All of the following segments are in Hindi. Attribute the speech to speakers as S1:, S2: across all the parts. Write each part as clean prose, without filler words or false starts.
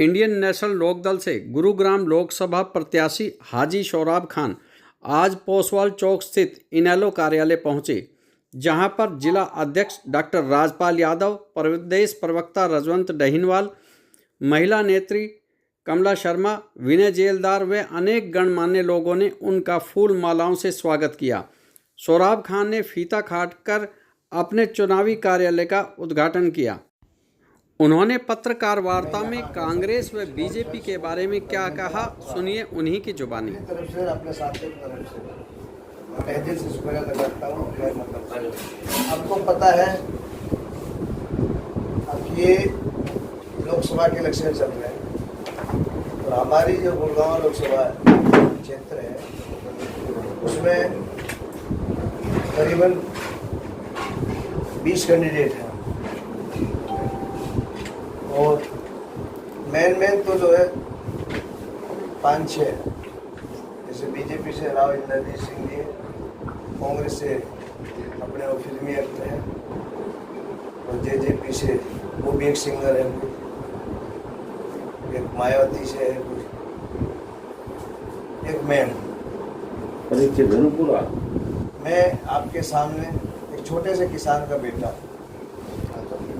S1: इंडियन नेशनल लोकदल से गुरुग्राम लोकसभा प्रत्याशी हाजी सोराब खान आज पोसवाल चौक स्थित इनेलो कार्यालय पहुंचे, जहां पर जिला अध्यक्ष डॉक्टर राजपाल यादव, प्रदेश प्रवक्ता रजवंत डहीनवाल, महिला नेत्री कमला शर्मा, विनय जेलदार व अनेक गणमान्य लोगों ने उनका फूल मालाओं से स्वागत किया। सोराब खान ने फीता काटकर अपने चुनावी कार्यालय का उद्घाटन किया। उन्होंने पत्रकार वार्ता में कांग्रेस व बीजेपी के बारे में क्या कहा, सुनिए उन्हीं की जुबानी।
S2: अपने साथियों की तरफ से मैं दिल से शुक्रिया अदा करता हूँ। आपको पता है अब ये लोकसभा के इलेक्शन चल रहे हैं और हमारी जो गुड़गांव लोकसभा क्षेत्र है उसमें करीबन 20 कैंडिडेट हैं और मेन तो जो है 5-6, जैसे बीजेपी से राव इंद्रजीत सिंह जी, कांग्रेस से अपने वो फिल्मी एक्टर हैं और जेजेपी से वो भी एक सिंगर है, एक मायावती से है, एक मैं आपके सामने एक छोटे से किसान का बेटा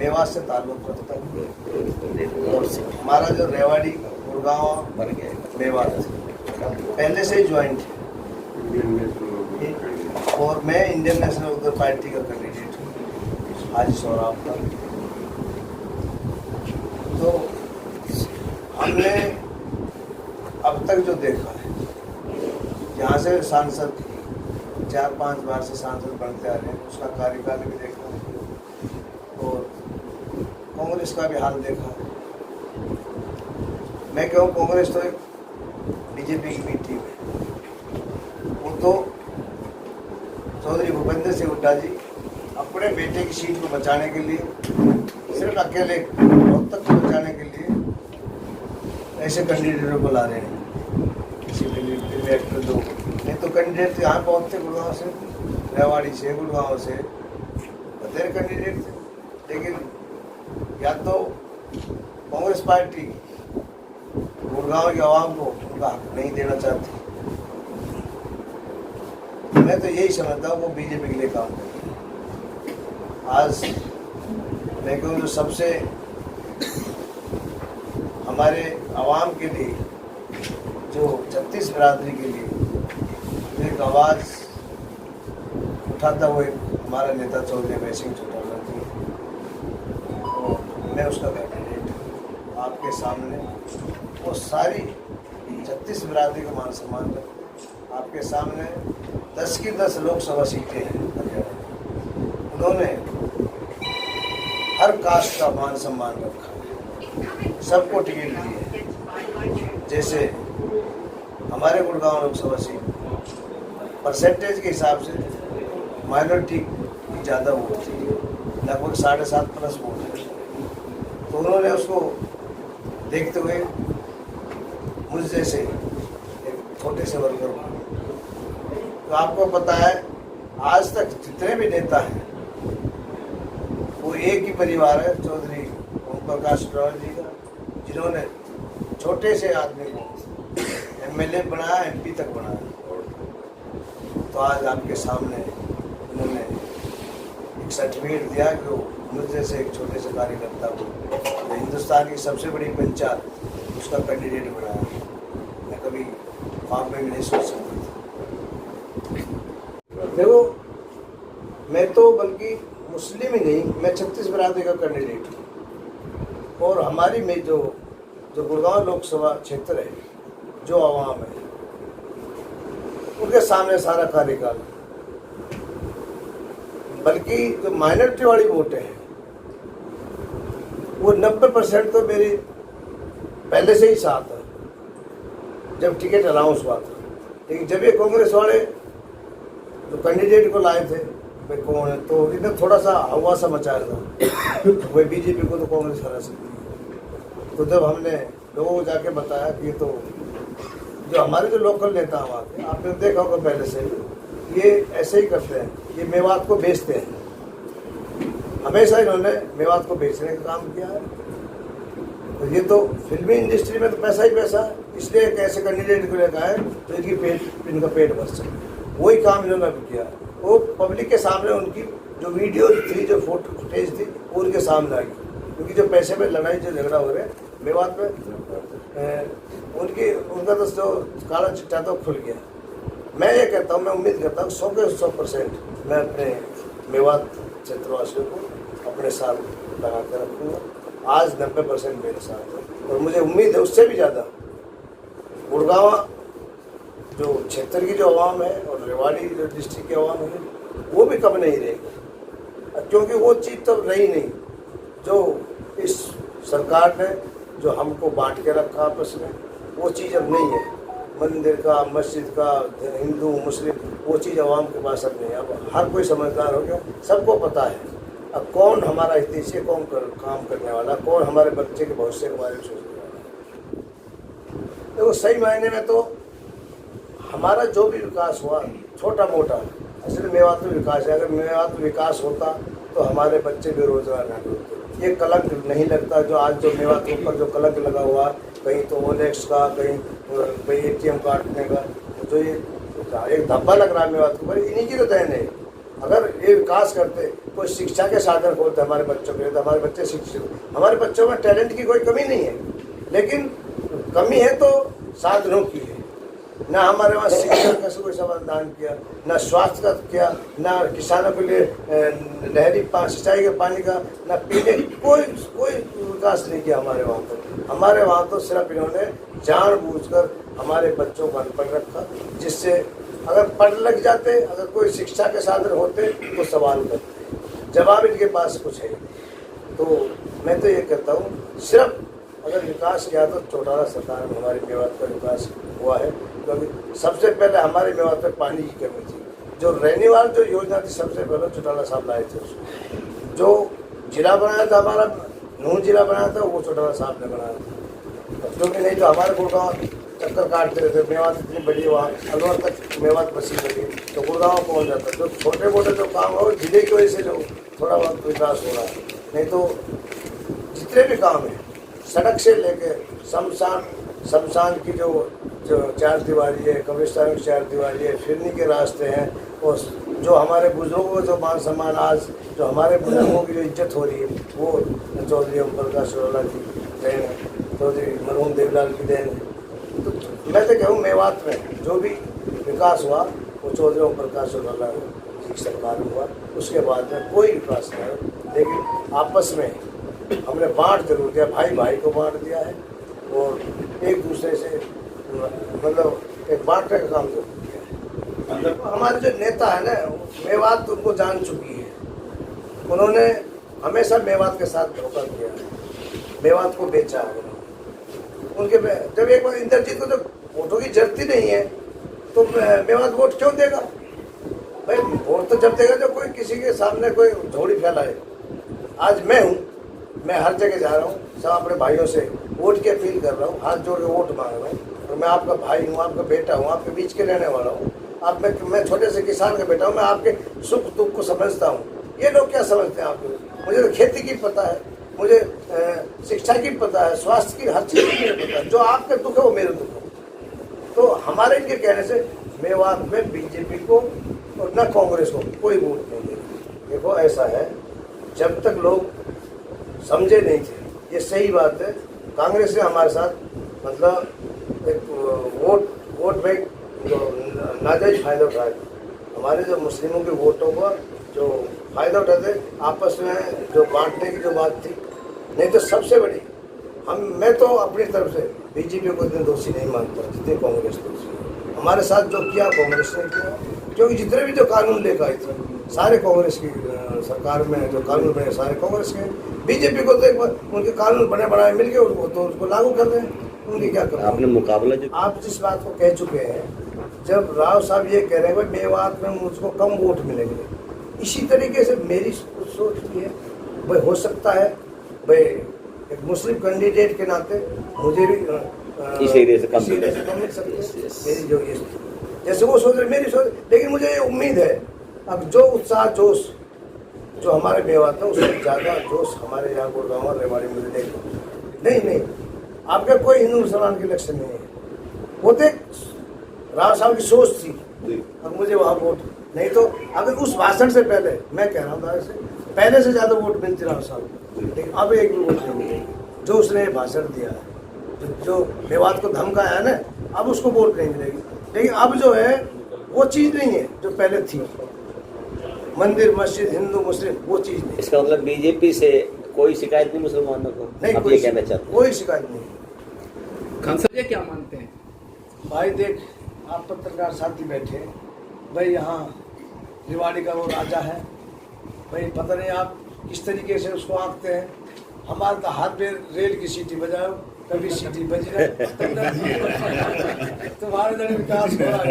S2: मेवात से ताल्लुक रखता हूँ और हमारा जो रेवाड़ी गुड़गांव मेवात पहले से ही ज्वाइंट है और मैं इंडियन नेशनल लोकदल पार्टी का कैंडिडेट हूँ हाजी सोराब का। तो हमने अब तक जो देखा है, यहाँ से सांसद 4-5 बार से सांसद बनते आ रहे हैं, उसका कार्यकाल भी देखा और कांग्रेस का भी हाल देखा। मैं कहूँ कांग्रेस तो एक बीजेपी की टीम है। वो तो चौधरी भूपेंद्र सिंह हुड्डा जी अपने बेटे की सीट को बचाने के लिए, सिर्फ अकेले रोहतक को बचाने के लिए ऐसे कैंडिडेटों को ला रहे हैं। किसी भी एक्टर दो नहीं तो कैंडिडेट यहाँ पहुँचते गुड़गांव से, रेवाड़ी से, गुड़गांव से बतेरे कैंडिडेट थे, लेकिन या तो कांग्रेस पार्टी गुड़गांव की आवाम को उनका हक नहीं देना चाहती। मैं तो यही समझता हूँ वो बीजेपी के लिए काम करती है। आज मैं कहूँ जो सबसे हमारे आवाम के लिए, जो 36 बिरादरी के लिए जो एक आवाज़ उठाता हुआ हमारा नेता चौधरी अभय सिंह चौटाला जी, मैं उसका कैंडिडेट आपके सामने वो सारी 36 बिरादरी का मान सम्मान कर आपके सामने 10 की 10 लोकसभा सीटें हैं। उन्होंने हर कास्ट का मान सम्मान रखा, सबको टिकट दिए। जैसे हमारे गुड़गांव लोकसभा सीट परसेंटेज के हिसाब से माइनॉरिटी की ज़्यादा वोट थी, लगभग 7.5+ वोट है। तो उन्होंने उसको देखते हुए मुझ जैसे एक छोटे से वर्कर को, तो आपको पता है आज तक जितने भी नेता हैं वो एक ही परिवार है, चौधरी ओम प्रकाश रावल जी का, जिन्होंने छोटे से आदमी को MLA बनाया, MP तक बनाया। तो आज आपके सामने उन्होंने एक सर्टिफिकेट दिया कि वो मुझे से एक छोटे से कार्यकर्ता को हिंदुस्तान की सबसे बड़ी पंचायत उसका कैंडिडेट बनाया। मैं कभी ख्वाब में भी नहीं सोच सकता था। देखो मैं तो बल्कि मुस्लिम ही नहीं, मैं 36 बिरादरी का कैंडिडेट हूँ और हमारी में जो गुड़गांव लोकसभा क्षेत्र है, जो आवाम है, उनके सामने सारा कार्यकाल, बल्कि जो माइनॉरिटी वाली वोटें हैं वो 90% तो मेरी पहले से ही साथ है जब टिकट अनाउंस हुआ था। लेकिन जब ये कांग्रेस वाले जो कैंडिडेट को लाए थे भाई कौन है, तो इन्हें थोड़ा सा हवा सा मचाया था भाई बीजेपी को तो कांग्रेस हरा सकती है। तो जब हमने लोगों को जाके बताया कि ये तो जो हमारे जो लोकल नेता वहाँ के, आपने देखा होगा पहले से ये ऐसे ही करते हैं, ये मेवात को बेचते हैं। हमेशा इन्होंने मेवात को बेचने का काम किया है तो ये तो फिल्मी इंडस्ट्री में तो पैसा ही पैसा है, इसलिए एक ऐसे कैंडिडेट को लेकर आए तो इनका पेट भर सके। वही काम इन्होंने भी किया। वो पब्लिक के सामने उनकी जो वीडियो थी, जो फोटो फुटेज थी, वो उनके सामने आई, क्योंकि जो पैसे में लड़ाई जो झगड़ा हो रहे मेवात में, उनका तो जो काला चिट्ठा तो खुल गया। मैं ये कहता हूँ, मैं उम्मीद करता हूँ 100% मैं अपने मेवात क्षेत्रवासियों को अपने साथ लगा कर रखूँगा। आज 90% मेरे साथ है और मुझे उम्मीद है उससे भी ज़्यादा गुड़गांव जो क्षेत्र की जो आवाम है और रेवाड़ी जो डिस्ट्रिक्ट की आवाम है वो भी कम नहीं रहेगी, क्योंकि वो चीज़ तो रही नहीं जो इस सरकार ने जो हमको बांट के रखा आपस में, वो चीज़ अब नहीं है। मंदिर का, मस्जिद का, हिंदू मुस्लिम, वो चीज़ आवाम के पास अब नहीं है। अब हर कोई समझदार हो गया, सबको पता है अब कौन हमारा हितैषी है, कौन काम करने वाला, कौन हमारे बच्चे के भविष्य के बारे में सोचने वाला। देखो सही मायने में तो हमारा जो भी विकास हुआ छोटा मोटा, असल मेवात में विकास है। अगर मेवात में विकास होता तो हमारे बच्चे बेरोजगार नहीं होते। ये कलंक नहीं लगता जो आज जो मेवात के ऊपर जो कलंक लगा हुआ, कहीं तो ओलेक्स का, कहीं ATM काटने का, जो ये एक धब्बा लग रहा है मेवात के ऊपर, इन्हीं की तो देन है। अगर ये विकास करते, कोई शिक्षा के साधन खोलते हमारे बच्चों के लिए, तो हमारे बच्चे शिक्षित। हमारे बच्चों में टैलेंट की कोई कमी नहीं है, लेकिन कमी है तो साधनों की है। ना हमारे वहाँ शिक्षा का कोई समाधान किया, ना स्वास्थ्य का किया, ना किसानों के लिए नहरी सिंचाई के पानी का, ना पीने, कोई विकास नहीं किया हमारे वहाँ पर। हमारे वहाँ तो सिर्फ इन्होंने जानबूझकर हमारे बच्चों को अनपढ़ रखा, जिससे अगर पढ़ लग जाते, अगर कोई शिक्षा के साधन होते तो सवाल करते, जवाब इनके पास कुछ है। तो मैं तो ये कहता हूँ सिर्फ अगर विकास किया तो चौटाला सरकार में हमारे मेवात का विकास हुआ है, क्योंकि सबसे पहले हमारे मेवात में पानी की कमी थी। जो रेनीवाल जो योजना थी सबसे पहले चौटाला साहब लाए थे उसको। जो जिला बनाया था हमारा, नूंह जिला बनाया था, वो चौटाला साहब ने बनाया था, क्योंकि नहीं तो हमारे गुड़गांव चक्कर काटते रहते। मेवात इतनी बड़ी, वहाँ अलवर तक मेवात बसी लगी तो गुड़गांव पहुँच जाता। जो छोटे मोटे जो काम हो जिले की वजह से जो थोड़ा बहुत विकास हो रहा है, नहीं तो जितने भी काम हैं सड़क से लेकर शमशान की जो चार दीवारी है, कब्रिस्तान की चार दीवारी है, फिरनी के रास्ते हैं, और जो हमारे बुजुर्गों का जो मान सम्मान, आज जो हमारे बुजुर्गों की जो इज्जत हो रही है, वो चौधरी ओम प्रकाश चौटाला की देन है, चौधरी मरहूम देवलाल की देन है। तो मैं तो कहूँ मेवात में जो भी विकास हुआ वो चौधरी ओम प्रकाश चौटाला की सरकार में हुआ। उसके बाद में कोई विकास नहीं हुआ, लेकिन आपस में हमने बांट जरूर दिया, भाई भाई को बांट दिया है, और एक दूसरे से मतलब एक बांटने का काम जरूर किया है। मतलब हमारे जो नेता है ना, मेवात उनको जान चुकी है, उन्होंने हमेशा मेवात के साथ धोखा किया है, मेवात को बेचा है उनके। जब एक बार इंद्रजीत को जब वोटों की जरूरत ही नहीं है तो मेवात वोट क्यों देगा भाई? वोट तो जब देगा जब कोई किसी के सामने कोई झोड़ी फैलाए। आज मैं हूँ, मैं हर जगह जा रहा हूँ, सब अपने भाइयों से वोट की अपील कर रहा हूँ, हाथ जोड़ के वोट मांग रहा हूँ। और मैं आपका भाई हूँ, आपका बेटा हूँ, आपके बीच के रहने वाला हूँ। आप मैं छोटे से किसान का बेटा हूँ, मैं आपके सुख दुख को समझता हूँ। ये लोग क्या समझते हैं आपको? मुझे तो खेती की पता है, मुझे शिक्षा की पता है, स्वास्थ्य की, हर चीज़ की पता है। जो आपके दुख है वो मेरे दुख है। तो हमारे इनके कहने से मेवात में बीजेपी को और न कांग्रेस को कोई वोट नहीं देगा। देखो ऐसा है, जब तक लोग समझे नहीं थे, ये सही बात है, कांग्रेस ने हमारे साथ मतलब एक वोट बैंक नाजायज फायदा उठाया। हमारे जो मुस्लिमों के वोटों का जो फायदा उठाते आपस में जो बांटने की जो बात थी, नहीं तो सबसे बड़ी मैं तो अपनी तरफ से बीजेपी को इतने दोषी नहीं मानता जितने कांग्रेस दोषी। हमारे साथ जो किया कांग्रेस ने किया, क्योंकि जितने भी जो कानून लेकर आई थी सारे कांग्रेस की सरकार में जो कानून बने सारे कांग्रेस के। बीजेपी को तो एक बार उनके कानून बने बनाए मिल गए, उनको तो उसको लागू कर रहे हैं। उनकी क्या कर
S3: आपने मुकाबला जो
S2: आप जिस बात को कह चुके हैं, जब राव साहब ये कह रहे हैं भाई मेवात में मुझको कम वोट मिलेंगे, इसी तरीके से मेरी सोच भी है भाई, हो सकता है भाई एक मुस्लिम कैंडिडेट के नाते मुझे भी
S3: इस एरिया से कम
S2: मिल सकते हैं। मेरी जो ये जैसे वो सोच रहे मेरी सोच, लेकिन मुझे ये उम्मीद है अब जो उत्साह जोश जो हमारे मेवात है उससे ज़्यादा जोश हमारे यहाँ गुड़गांव और रेवाड़ी में देखो। नहीं आपके कोई हिंदू मुसलमान के इलेक्शन नहीं है। वो तो एक राव साहब की सोच थी, अब मुझे वहाँ वोट नहीं तो अगर उस भाषण से पहले मैं कह रहा हूँ ऐसे पहले से ज़्यादा वोट मिलती राव साहब को, लेकिन अब एक भी वोट नहीं मिलेगी। जो उसने भाषण दिया है, जो मेवात को धमकाया है ना, अब उसको वोट नहीं मिलेगी। लेकिन अब जो है वो चीज़ नहीं है जो पहले थी, मंदिर मस्जिद हिंदू मुस्लिम वो चीज़ नहीं।
S3: इसका मतलब बीजेपी से कोई शिकायत नहीं मुसलमानों को,
S2: नहीं
S3: आप ये कहना चाहते हैं?
S2: कोई शिकायत नहीं।
S4: खान साहब ये क्या मानते हैं?
S2: भाई देख, आप पत्रकार साथी बैठे, भाई यहाँ रिवाड़ी का वो राजा है, भाई पता नहीं आप किस तरीके से उसको आंकते हैं। हमारे तो हाथ में रेल की सीटी बजाओ, कभी सीटी बज रहा तुम्हारे इधर विकास हो रहा है,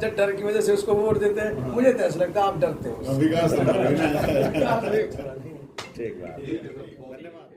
S2: डर की वजह से उसको वोट देते हैं। मुझे तो ऐसा लगता है आप डरते हो।
S3: ठीक बात।
S2: धन्यवाद।